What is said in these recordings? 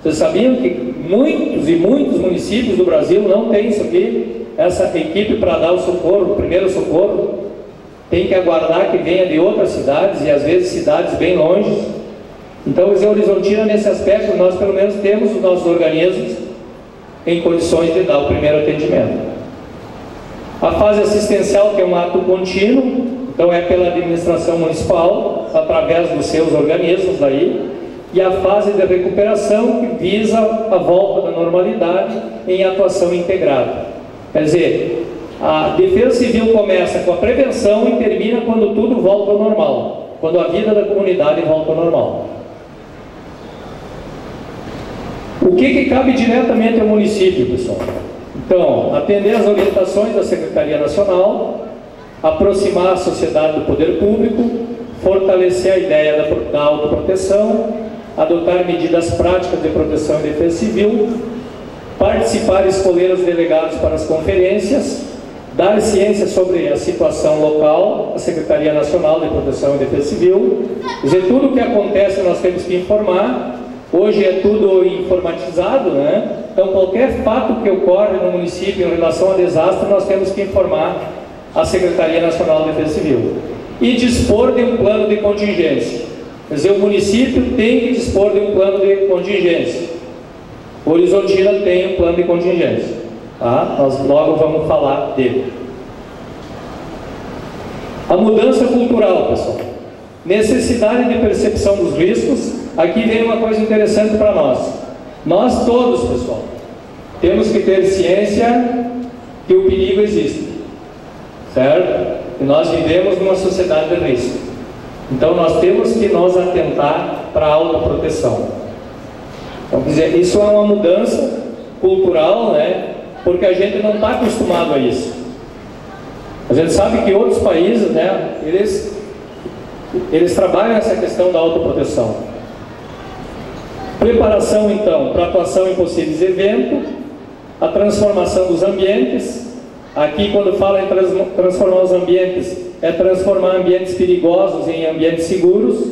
Vocês sabiam que muitos e muitos municípios do Brasil não têm isso aqui, essa equipe para dar o socorro, o primeiro socorro? Tem que aguardar que venha de outras cidades, e às vezes cidades bem longe. Então, em Horizontina, nesse aspecto, nós pelo menos temos os nossos organismos em condições de dar o primeiro atendimento. A fase assistencial, que é um ato contínuo, então é pela administração municipal, através dos seus organismos daí, e a fase de recuperação, que visa a volta da normalidade em atuação integrada. Quer dizer, a Defesa Civil começa com a prevenção e termina quando tudo volta ao normal, quando a vida da comunidade volta ao normal. O que cabe diretamente ao município, pessoal? Então, atender às orientações da Secretaria Nacional, aproximar a sociedade do poder público, fortalecer a ideia da autoproteção, adotar medidas práticas de proteção e defesa civil, participar e escolher os delegados para as conferências, dar ciência sobre a situação local, a Secretaria Nacional de Proteção e Defesa Civil. Quer dizer, tudo o que acontece nós temos que informar. Hoje é tudo informatizado, né? Então, qualquer fato que ocorre no município em relação a desastre, nós temos que informar a Secretaria Nacional de Defesa Civil. E dispor de um plano de contingência. Quer dizer, o município tem que dispor de um plano de contingência. Horizontina tem um plano de contingência. Tá? Nós logo vamos falar dele. A mudança cultural, pessoal. Necessidade de percepção dos riscos. Aqui vem uma coisa interessante para nós. Nós todos, pessoal, temos que ter ciência que o perigo existe, certo? E nós vivemos numa sociedade de risco. Então nós temos que nos atentar para a autoproteção. Então, quer dizer, isso é uma mudança cultural, né? Porque a gente não está acostumado a isso. A gente sabe que outros países, né, eles trabalham essa questão da autoproteção. Preparação, então, para atuação em possíveis eventos, a transformação dos ambientes. Aqui, quando fala em transformar os ambientes, é transformar ambientes perigosos em ambientes seguros.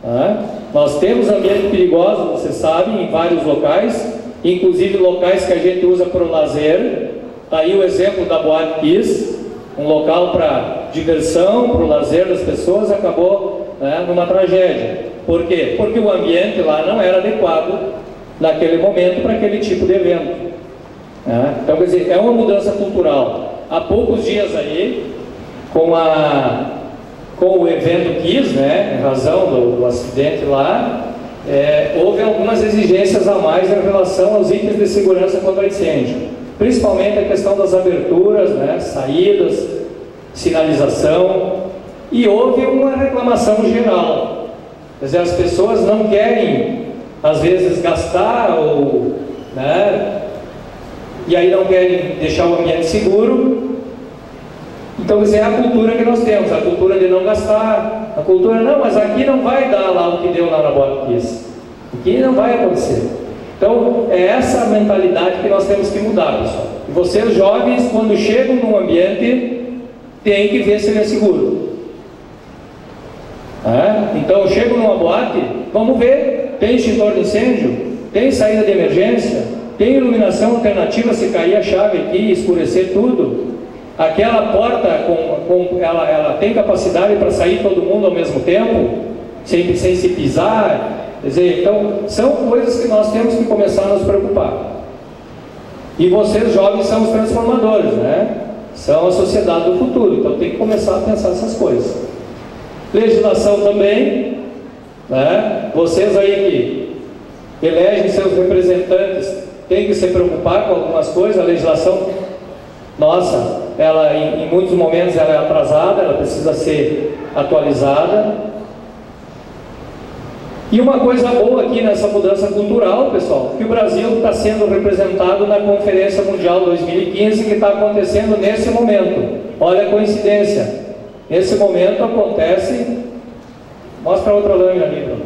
Tá? Nós temos ambientes perigosos, você sabe, em vários locais, inclusive locais que a gente usa para o lazer. Está aí o exemplo da Boate Kiss, um local para diversão, para o lazer das pessoas, acabou, né, numa tragédia. Por quê? Porque o ambiente lá não era adequado naquele momento para aquele tipo de evento. Então, quer dizer, é uma mudança cultural. Há poucos dias aí, com o evento Kiss, né, em razão do acidente lá, houve algumas exigências a mais em relação aos itens de segurança contra incêndio. Principalmente a questão das aberturas, né, saídas, sinalização, e houve uma reclamação geral. Quer dizer, as pessoas não querem, às vezes, gastar, ou, né, e aí não querem deixar o ambiente seguro. Então, essa é a cultura que nós temos, a cultura de não gastar, a cultura, não, mas aqui não vai dar lá o que deu lá na Boate Kiss. Aqui não vai acontecer. Então, é essa a mentalidade que nós temos que mudar, pessoal. E vocês, jovens, quando chegam num ambiente, tem que ver se ele é seguro. Então, eu chego numa boate, vamos ver, tem extintor de incêndio, tem saída de emergência, tem iluminação alternativa se cair a chave aqui e escurecer tudo. Aquela porta, ela tem capacidade para sair todo mundo ao mesmo tempo, sem se pisar. Quer dizer, então, são coisas que nós temos que começar a nos preocupar. E vocês, jovens, são os transformadores, né? São a sociedade do futuro, então tem que começar a pensar essas coisas. Legislação também, né? Vocês aí que elegem seus representantes têm que se preocupar com algumas coisas. A legislação nossa, ela em muitos momentos ela é atrasada, ela precisa ser atualizada. E uma coisa boa aqui nessa mudança cultural, pessoal, que o Brasil está sendo representado na Conferência Mundial 2015, que está acontecendo nesse momento. Olha a coincidência. Nesse momento acontece... Mostra outra lâmina ali, Bruno.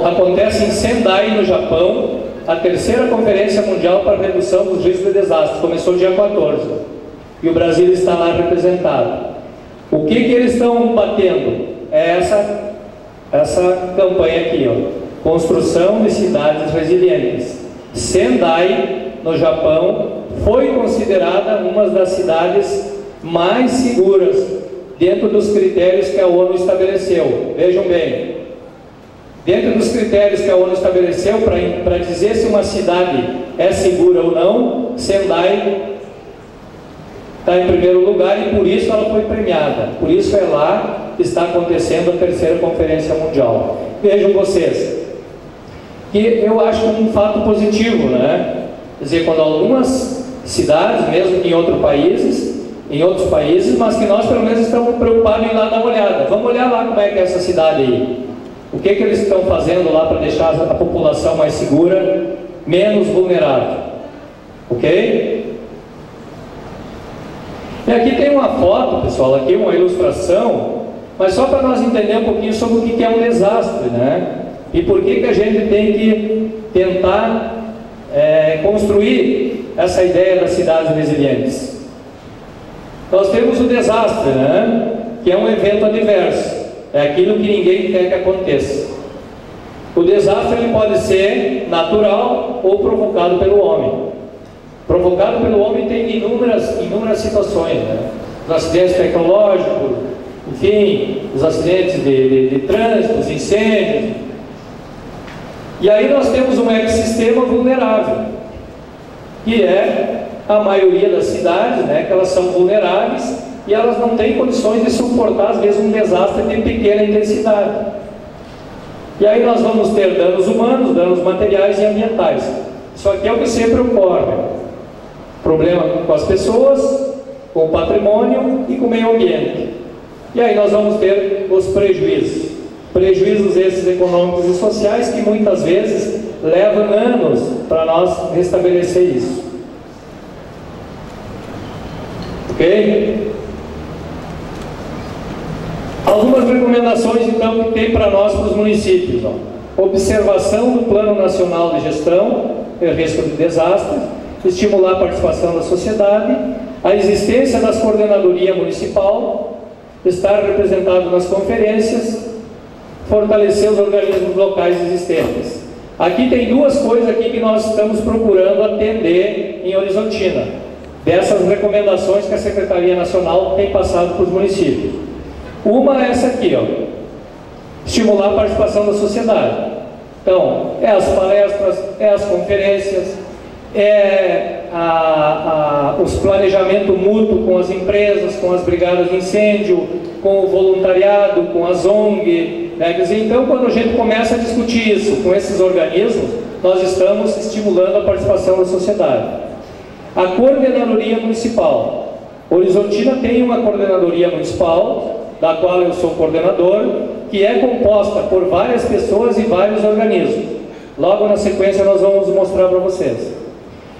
Acontece em Sendai, no Japão, a terceira Conferência Mundial para a Redução dos Riscos de Desastres. Começou dia 14. E o Brasil está lá representado. O que eles estão batendo? É essa campanha aqui, ó. construção de cidades resilientes. Sendai, no Japão, foi considerada uma das cidades mais seguras dentro dos critérios que a ONU estabeleceu. Vejam bem, dentro dos critérios que a ONU estabeleceu para dizer se uma cidade é segura ou não, Sendai está em primeiro lugar e por isso ela foi premiada. Por isso é lá que está acontecendo a terceira Conferência Mundial. Vejam vocês, que eu acho um fato positivo, né? Quer dizer, quando algumas cidades, mesmo que em outros países, mas que nós pelo menos estamos preocupados em ir lá dar uma olhada. Vamos olhar lá como é que é essa cidade aí. O que eles estão fazendo lá para deixar a população mais segura, menos vulnerável. Ok? E aqui tem uma foto, pessoal, aqui uma ilustração, mas só para nós entender um pouquinho sobre o que é um desastre, né? E por que a gente tem que tentar construir essa ideia das cidades resilientes. Nós temos o desastre, né? Que é um evento adverso, é aquilo que ninguém quer que aconteça. O desastre ele pode ser natural ou provocado pelo homem. Provocado pelo homem tem inúmeras situações, né? Os acidentes tecnológicos, enfim, os acidentes de trânsito, os incêndios. E aí nós temos um ecossistema vulnerável, que é a maioria das cidades, né, que elas são vulneráveis e elas não têm condições de suportar, às vezes, um desastre de pequena intensidade. E aí nós vamos ter danos humanos, danos materiais e ambientais. Isso aqui é o que sempre ocorre. Problema com as pessoas, com o patrimônio e com o meio ambiente. E aí nós vamos ter os prejuízos. Prejuízos esses econômicos e sociais que muitas vezes levam anos para nós restabelecer isso. Ok? Algumas recomendações então que tem para nós, para os municípios. Observação do Plano Nacional de Gestão e Risco de Desastres, estimular a participação da sociedade, a existência das coordenadorias municipal, estar representado nas conferências, fortalecer os organismos locais existentes. Aqui tem duas coisas aqui que nós estamos procurando atender em Horizontina, dessas recomendações que a Secretaria Nacional tem passado para os municípios. Uma é essa aqui, ó, estimular a participação da sociedade. Então, é as palestras, é as conferências, é os planejamento mútuo com as empresas, com as brigadas de incêndio, com o voluntariado, com as ONG, né? Quer dizer, então, quando a gente começa a discutir isso com esses organismos, nós estamos estimulando a participação da sociedade. A coordenadoria municipal. Horizontina tem uma coordenadoria municipal, da qual eu sou coordenador, que é composta por várias pessoas e vários organismos. Logo na sequência nós vamos mostrar para vocês.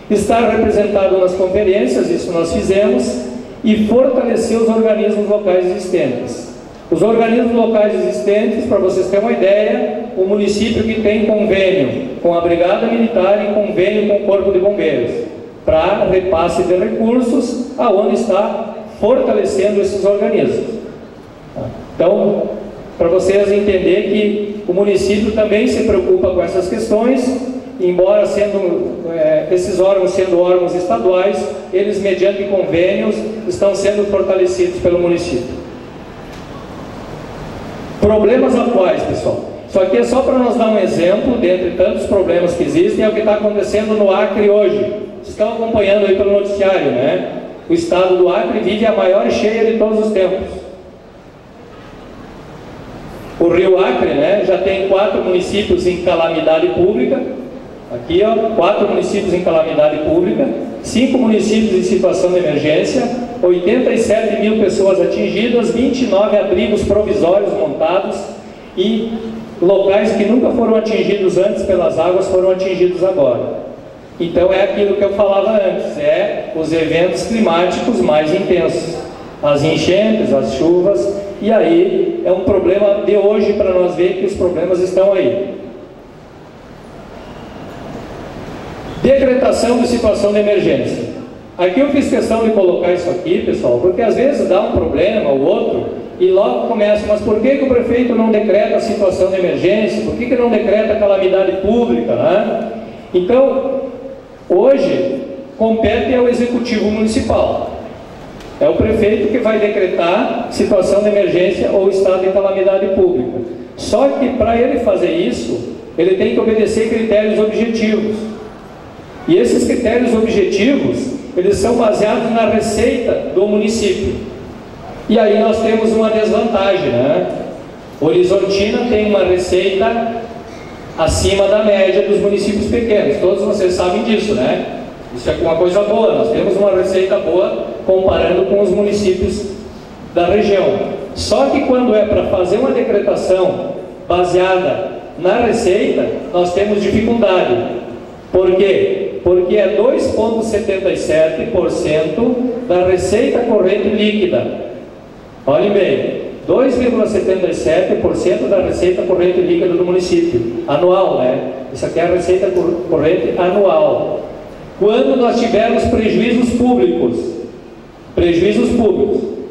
Estar representado nas conferências, isso nós fizemos, e fortalecer os organismos locais existentes. Os organismos locais existentes, para vocês terem uma ideia, o município que tem convênio com a Brigada Militar e convênio com o Corpo de Bombeiros, para repasse de recursos, aonde está fortalecendo esses organismos. Então, para vocês entenderem que o município também se preocupa com essas questões, embora esses órgãos sendo órgãos estaduais, eles mediante convênios estão sendo fortalecidos pelo município. Problemas atuais, pessoal. Isso aqui é só para nós dar um exemplo, dentre tantos problemas que existem, é o que está acontecendo no Acre hoje. Vocês estão acompanhando aí pelo noticiário, né? O estado do Acre vive a maior cheia de todos os tempos. O Rio Acre, né, já tem 4 municípios em calamidade pública. Aqui, ó, 4 municípios em calamidade pública, 5 municípios em situação de emergência, 87 mil pessoas atingidas, 29 abrigos provisórios montados e locais que nunca foram atingidos antes pelas águas foram atingidos agora. Então é aquilo que eu falava antes, é os eventos climáticos mais intensos, as enchentes, as chuvas, e aí é um problema de hoje para nós ver que os problemas estão aí. Decretação de situação de emergência. Aqui eu fiz questão de colocar isso aqui, pessoal, porque às vezes dá um problema ou outro e logo começa, mas por que o prefeito não decreta a situação de emergência? Por que não decreta a calamidade pública, né? Então, hoje, compete ao Executivo Municipal. É o prefeito que vai decretar situação de emergência ou estado de calamidade pública. Só que para ele fazer isso, ele tem que obedecer critérios objetivos. E esses critérios objetivos, eles são baseados na receita do município. E aí nós temos uma desvantagem, né? Horizontina tem uma receita acima da média dos municípios pequenos. Todos vocês sabem disso, né? Isso é uma coisa boa. Nós temos uma receita boa comparando com os municípios da região. Só que quando é para fazer uma decretação baseada na receita, nós temos dificuldade. Por quê? Porque é 2,77% da receita corrente líquida. Olhem bem, 2,77% da receita corrente líquida do município, anual, né? Isso aqui é a receita corrente anual. Quando nós tivermos prejuízos públicos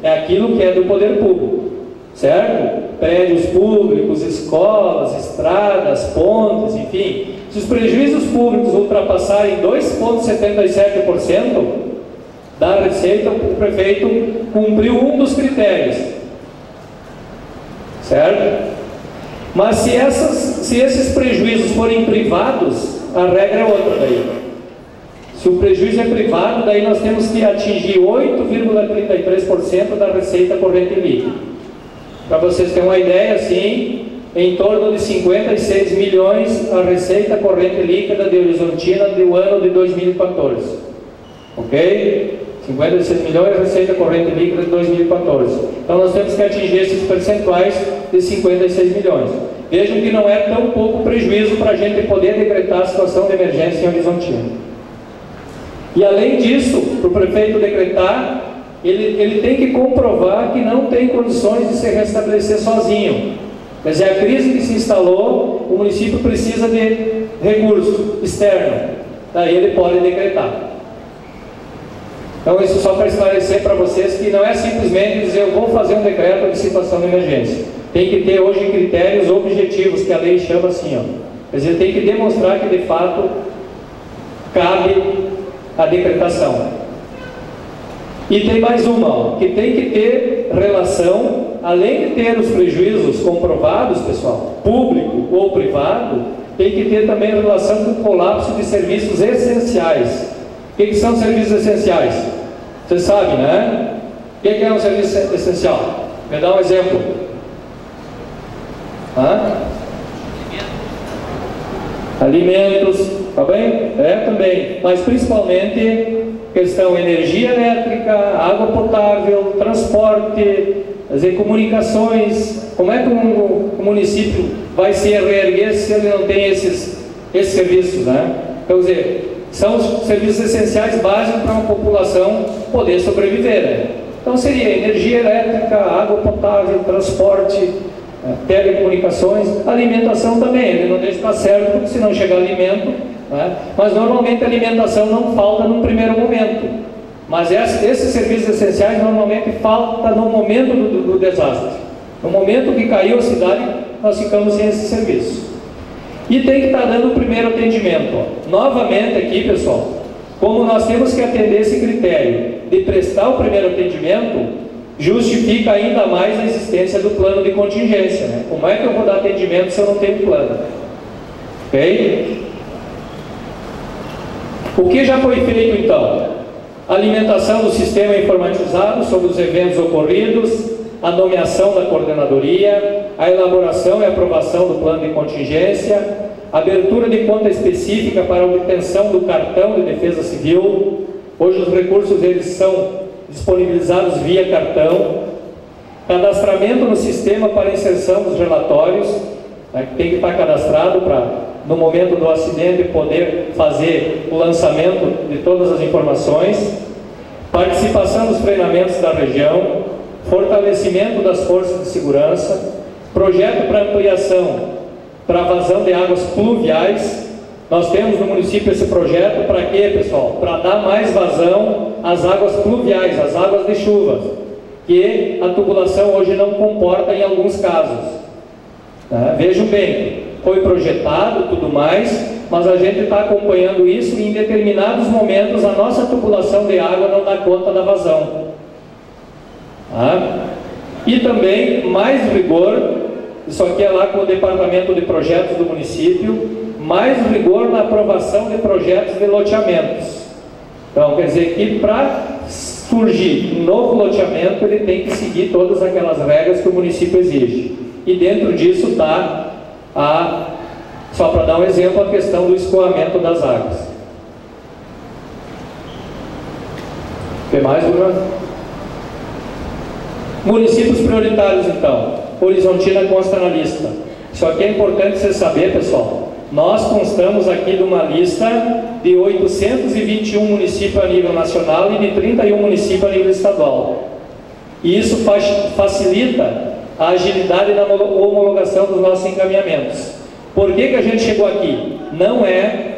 é aquilo que é do poder público, certo? Prédios públicos, escolas, estradas, pontes, enfim. Se os prejuízos públicos ultrapassarem 2,77% da receita, o prefeito cumpriu um dos critérios, certo? Mas se esses prejuízos forem privados, a regra é outra daí. Se o prejuízo é privado, daí nós temos que atingir 8,33% da receita corrente líquida. Para vocês terem uma ideia, assim, em torno de 56 milhões a receita corrente líquida de Horizontina do ano de 2014. Ok? 56 milhões a receita corrente líquida de 2014. Então nós temos que atingir esses percentuais de 56 milhões. Vejam que não é tão pouco prejuízo para a gente poder decretar a situação de emergência em Horizontina. E além disso, para o prefeito decretar, ele tem que comprovar que não tem condições de se restabelecer sozinho. Quer dizer, a crise que se instalou, o município precisa de recurso externo. Daí ele pode decretar. Então isso só para esclarecer para vocês que não é simplesmente dizer eu vou fazer um decreto de situação de emergência. Tem que ter hoje critérios objetivos, que a lei chama assim, ó. Quer dizer, tem que demonstrar que de fato cabe a decretação. E tem mais uma, ó, que tem que ter relação, além de ter os prejuízos comprovados, pessoal, público ou privado, tem que ter também relação com o colapso de serviços essenciais. O que são serviços essenciais? Você sabe, né? O que é um serviço essencial? Me dá um exemplo. Alimentos, tá bem? É também, mas principalmente questão energia elétrica, água potável, transporte, comunicações. Como é que o município vai se reerguer se ele não tem esses serviços, né? Quer dizer, são os serviços essenciais básicos para uma população poder sobreviver, né? Então seria energia elétrica, água potável, transporte, telecomunicações, alimentação também. Ele não deixa estar certo, porque se não chegar alimento, né? Mas normalmente a alimentação não falta num primeiro momento, mas esses serviços essenciais normalmente faltam no momento do desastre. No momento que caiu a cidade, nós ficamos sem esse serviço. E tem que estar dando o primeiro atendimento, ó. Novamente aqui, pessoal, como nós temos que atender esse critério de prestar o primeiro atendimento, justifica ainda mais a existência do plano de contingência, né? Como é que eu vou dar atendimento se eu não tenho plano? Ok? O que já foi feito então? Alimentação do sistema informatizado sobre os eventos ocorridos, a nomeação da coordenadoria, a elaboração e aprovação do plano de contingência, abertura de conta específica para a obtenção do cartão de defesa civil. Hoje os recursos eles são disponibilizados via cartão, cadastramento no sistema para inserção dos relatórios, né, que tem que estar cadastrado para no momento do acidente poder fazer o lançamento de todas as informações, participação dos treinamentos da região, fortalecimento das forças de segurança, projeto para ampliação para vazão de águas pluviais, Nós temos no município esse projeto para quê, pessoal? Para dar mais vazão às águas pluviais, às águas de chuvas, que a tubulação hoje não comporta em alguns casos. Vejam bem, foi projetado tudo mais, mas a gente está acompanhando isso e em determinados momentos a nossa tubulação de água não dá conta da vazão. E também mais rigor, isso aqui é lá com o departamento de projetos do município, mais rigor na aprovação de projetos de loteamentos. Então, quer dizer que para surgir um novo loteamento, ele tem que seguir todas aquelas regras que o município exige. E dentro disso está, só para dar um exemplo, a questão do escoamento das águas. O que mais, Bruno? Municípios prioritários, então. Horizontina consta na lista. Isso aqui é importante você saber, pessoal. Nós constamos aqui de uma lista de 821 municípios a nível nacional e de 31 municípios a nível estadual. E isso facilita a agilidade na homologação dos nossos encaminhamentos. Por que a gente chegou aqui? Não é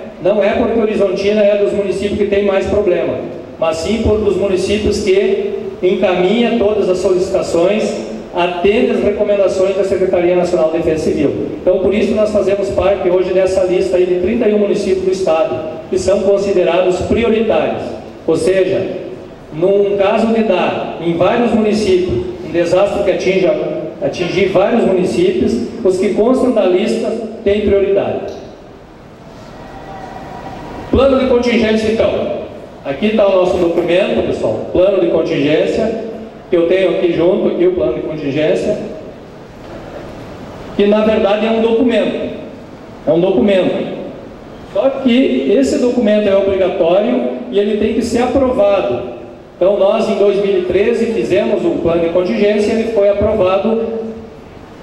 porque Horizontina é dos municípios que tem mais problema, mas sim por dos municípios que encaminha todas as solicitações, atende as recomendações da Secretaria Nacional de Defesa Civil. Então, por isso nós fazemos parte hoje dessa lista aí de 31 municípios do estado, que são considerados prioritários. Ou seja, num caso de dar em vários municípios um desastre que atingir vários municípios, os que constam da lista têm prioridade. Plano de contingência, então. Aqui está o nosso documento, pessoal, plano de contingência, que eu tenho aqui junto, aqui o plano de contingência, que na verdade é um documento. É um documento. Só que esse documento é obrigatório e ele tem que ser aprovado. Então nós em 2013 fizemos o plano de contingência, ele foi aprovado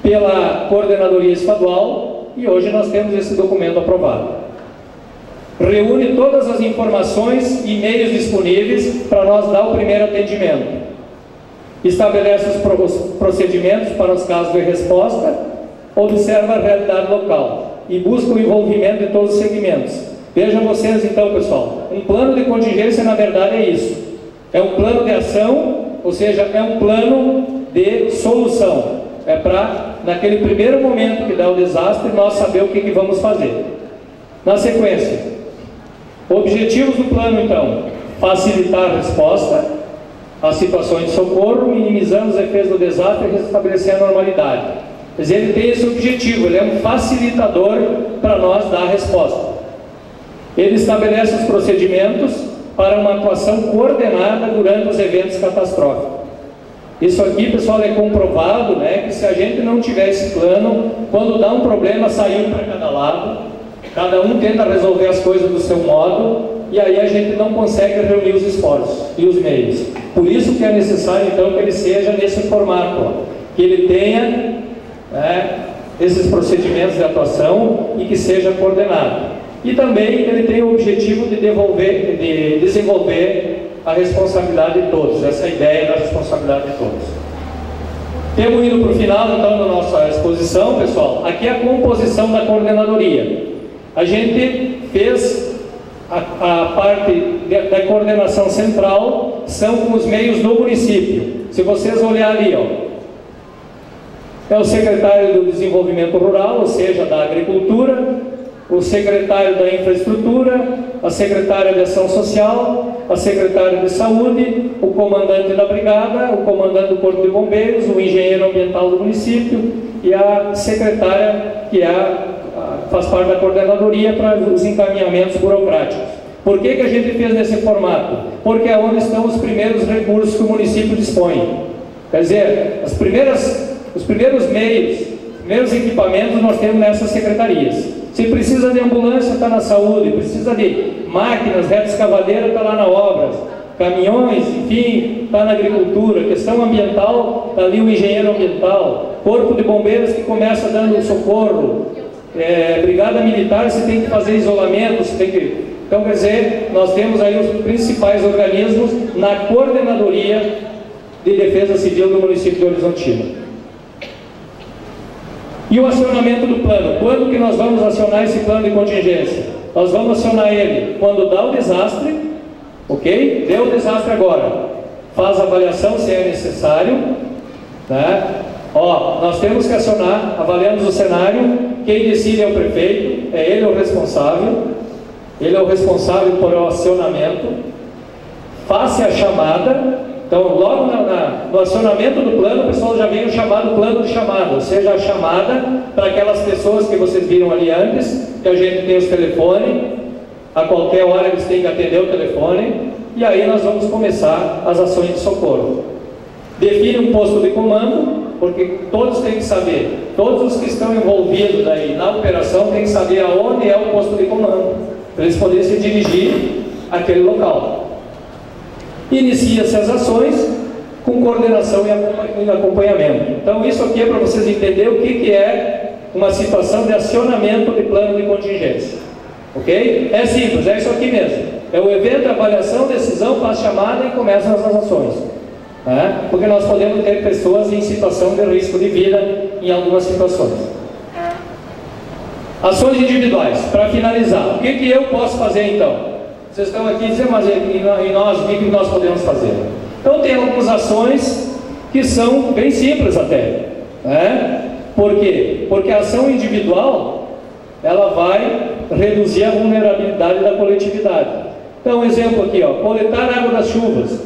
pela coordenadoria estadual e hoje nós temos esse documento aprovado. Reúne todas as informações e meios disponíveis para nós dar o primeiro atendimento. Estabelece os procedimentos para os casos de resposta, observa a realidade local e busca o envolvimento de todos os segmentos. Vejam vocês então, pessoal, um plano de contingência na verdade é isso. É um plano de ação, ou seja, é um plano de solução. É para, naquele primeiro momento que dá o desastre, nós saber o que vamos fazer. Na sequência, objetivos do plano então: facilitar a resposta às situações de socorro, minimizando os efeitos do desastre e restabelecer a normalidade. Mas ele tem esse objetivo, ele é um facilitador para nós dar a resposta. Ele estabelece os procedimentos para uma atuação coordenada durante os eventos catastróficos. Isso aqui, pessoal, é comprovado, né, que se a gente não tiver esse plano, quando dá um problema, sai um para cada lado, cada um tenta resolver as coisas do seu modo, e aí a gente não consegue reunir os esforços e os meios. Por isso que é necessário, então, que ele seja nesse formato, ó, que ele tenha, né, esses procedimentos de atuação e que seja coordenado. E também ele tem o objetivo de desenvolver a responsabilidade de todos, essa ideia da responsabilidade de todos. Temos ido para o final, então, da nossa exposição, pessoal. Aqui é a composição da coordenadoria. A gente fez a parte da coordenação central, são com os meios do município. Se vocês olharem ali, ó, é o secretário do Desenvolvimento Rural, ou seja, da Agricultura, o secretário da Infraestrutura, a secretária de Ação Social, a secretária de Saúde, o comandante da Brigada, o comandante do Corpo de Bombeiros, o engenheiro ambiental do município e a secretária que faz parte da coordenadoria para os encaminhamentos burocráticos. Por que a gente fez nesse formato? Porque é onde estão os primeiros recursos que o município dispõe. Quer dizer, os primeiros meios, os primeiros equipamentos nós temos nessas secretarias. Se precisa de ambulância, está na saúde. Precisa de máquinas, reta escavadeira, está lá na obras. Caminhões, enfim, está na agricultura. Questão ambiental, está ali o engenheiro ambiental. Corpo de bombeiros que começa dando socorro. Brigada militar, você tem que fazer isolamento, você tem que... Então, quer dizer, nós temos aí os principais organismos na coordenadoria de defesa civil do município de Horizontina. E o acionamento do plano. Quando que nós vamos acionar esse plano de contingência? Nós vamos acionar ele quando dá o desastre, ok? Deu o desastre agora, faz a avaliação se é necessário, né? Ó, nós temos que acionar, avaliamos o cenário, quem decide é o prefeito, é ele o responsável por o acionamento, faça a chamada. Então, logo no acionamento do plano, o pessoal já vem o chamado plano de chamada, ou seja, a chamada para aquelas pessoas que vocês viram ali antes, que a gente tem os telefones, a qualquer hora eles têm que atender o telefone, e aí nós vamos começar as ações de socorro. Define um posto de comando, porque todos têm que saber, todos os que estão envolvidos aí na operação têm que saber aonde é o posto de comando, para eles poderem se dirigir àquele local. Inicia-se as ações com coordenação e acompanhamento. Então isso aqui é para vocês entenderem o que é uma situação de acionamento de plano de contingência, ok? É simples, é isso aqui mesmo, é o evento, avaliação, decisão, faz chamada e começam as ações, né? Porque nós podemos ter pessoas em situação de risco de vida em algumas situações. Ações individuais, para finalizar, o que eu posso fazer então? Vocês estão aqui dizendo, mas e nós, o que nós podemos fazer? Então tem algumas ações que são bem simples até, né? Por quê? Porque a ação individual, ela vai reduzir a vulnerabilidade da coletividade. Então, um exemplo aqui, ó, coletar água das chuvas.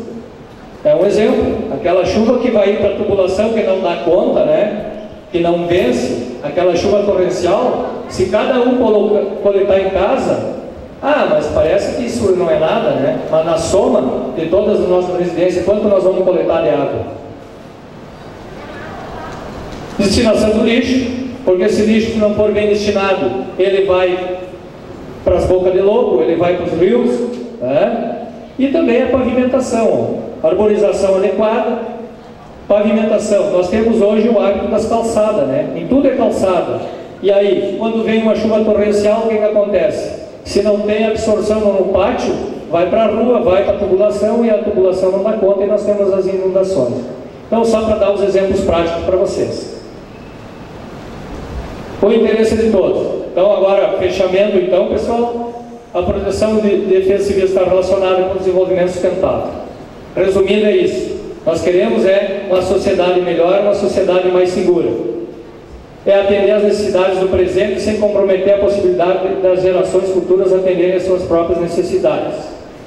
É um exemplo, aquela chuva que vai ir para a tubulação, que não dá conta, né? Que não vence, aquela chuva torrencial, se cada um coletar em casa, mas parece que isso não é nada, né? Mas na soma de todas as nossas residências, quanto nós vamos coletar de água? Destinação do lixo, porque se lixo não for bem destinado, ele vai para as bocas de lobo, ele vai para os rios, né? E também a pavimentação, arborização adequada, pavimentação. Nós temos hoje o hábito das calçadas, né? Em tudo é calçada. E aí, quando vem uma chuva torrencial, o que acontece? Se não tem absorção no pátio, vai para a rua, vai para a tubulação, e a tubulação não dá conta, e nós temos as inundações. Então, só para dar os exemplos práticos para vocês. O interesse de todos. Então, agora, fechamento, então, pessoal, a proteção de defesa civil está relacionada com o desenvolvimento sustentável. Resumindo, é isso. Nós queremos uma sociedade melhor, uma sociedade mais segura. É atender às necessidades do presente sem comprometer a possibilidade das gerações futuras atenderem às suas próprias necessidades.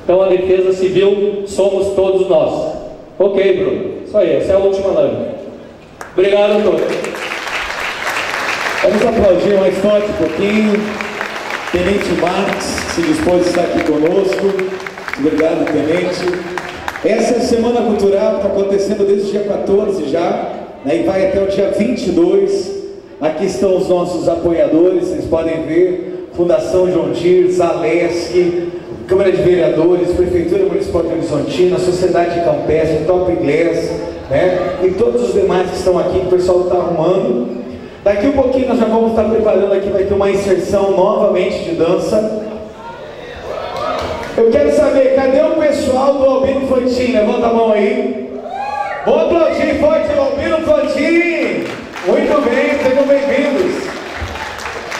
Então a defesa civil somos todos nós. Ok, Bruno? Isso aí, essa é a última lâmina. Obrigado a todos. Vamos aplaudir mais forte um pouquinho. Tenente Marques, se dispôs a estar aqui conosco. Obrigado, Tenente. Essa é a Semana Cultural que está acontecendo desde o dia 14 já, né, e vai até o dia 22. Aqui estão os nossos apoiadores, vocês podem ver: Fundação João Dir, Zalesc, Câmara de Vereadores, Prefeitura Municipal de Horizontina, Sociedade Campestre, Top Inglês, né? E todos os demais que estão aqui, que o pessoal está arrumando. Daqui um pouquinho nós já vamos estar preparando aqui, vai ter uma inserção novamente de dança. Eu quero saber, cadê o pessoal do Albino Fantin? Levanta a mão aí. Vou aplaudir forte o Albino Fantin. Muito bem, sejam bem-vindos.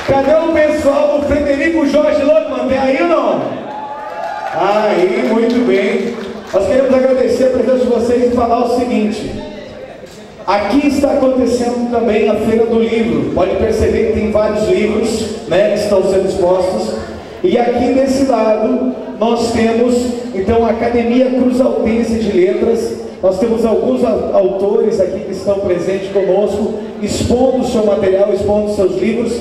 Cadê o pessoal do Frederico Jorge Lotman? Tem aí ou não? Aí, muito bem. Nós queremos agradecer a presença de vocês e falar o seguinte: aqui está acontecendo também a Feira do Livro. Pode perceber que tem vários livros, né, que estão sendo expostos. E aqui desse lado nós temos então a Academia Cruzaltense de Letras. Nós temos alguns autores aqui que estão presentes conosco, expondo o seu material, expondo os seus livros.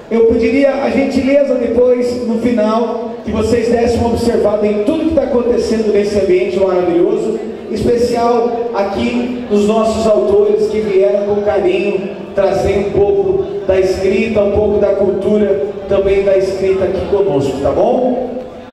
Eu pediria a gentileza depois, no final, que vocês dessem uma observada em tudo que está acontecendo nesse ambiente maravilhoso, em especial aqui nos nossos autores que vieram com carinho trazer um pouco da escrita, um pouco da cultura também da escrita aqui conosco, tá bom?